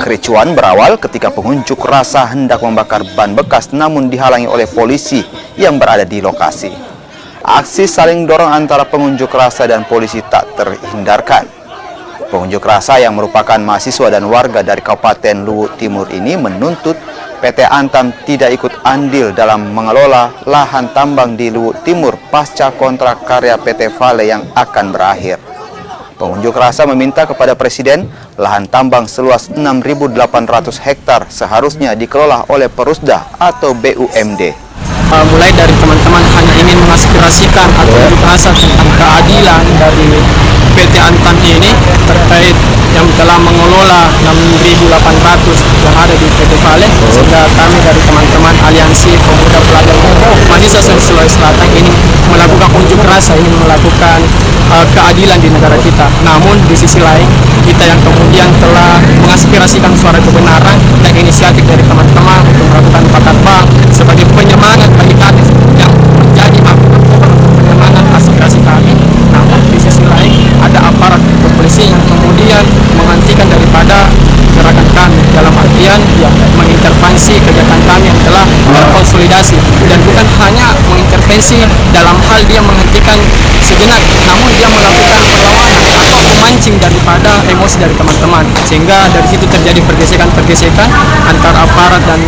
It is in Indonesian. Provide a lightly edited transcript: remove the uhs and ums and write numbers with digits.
Kericuan berawal ketika pengunjuk rasa hendak membakar ban bekas namun dihalangi oleh polisi yang berada di lokasi. Aksi saling dorong antara pengunjuk rasa dan polisi tak terhindarkan. Pengunjuk rasa yang merupakan mahasiswa dan warga dari Kabupaten Luwu Timur ini menuntut PT Antam tidak ikut andil dalam mengelola lahan tambang di Luwu Timur pasca kontrak karya PT Vale yang akan berakhir. Pengunjuk rasa meminta kepada Presiden lahan tambang seluas 6.800 hektar seharusnya dikelola oleh Perusda atau BUMD. Mulai dari teman-teman hanya ingin mengaspirasikan atau unjuk rasa tentang keadilan dari PT Antam ini terkait yang telah mengelola 6.800 yang ada di PT Vale, sehingga kami dari teman-teman Aliansi Pemuda Pelajar Mahasiswa Sulawesi Selatan ini melakukan unjuk rasa, ini melakukan keadilan di negara kita. Namun di sisi lain kita yang kemudian telah mengaspirasikan suara kebenaran dan inisiatif dari teman-teman untuk melakukan bakar bank sebagai penyemangat bagi kami yang menjadi penyemangat aspirasi kami. Namun di sisi lain ada aparat kepolisian yang kemudian menghentikan daripada gerakan kami, dalam artian ya mengintervensi kegiatan kami yang telah terkonsolidasi, dan bukan hanya mengintervensi dalam hal dia menghentikan sejenak, namun dia melakukan perlawanan atau memancing daripada emosi dari teman-teman, sehingga dari situ terjadi pergesekan-pergesekan antara aparat dan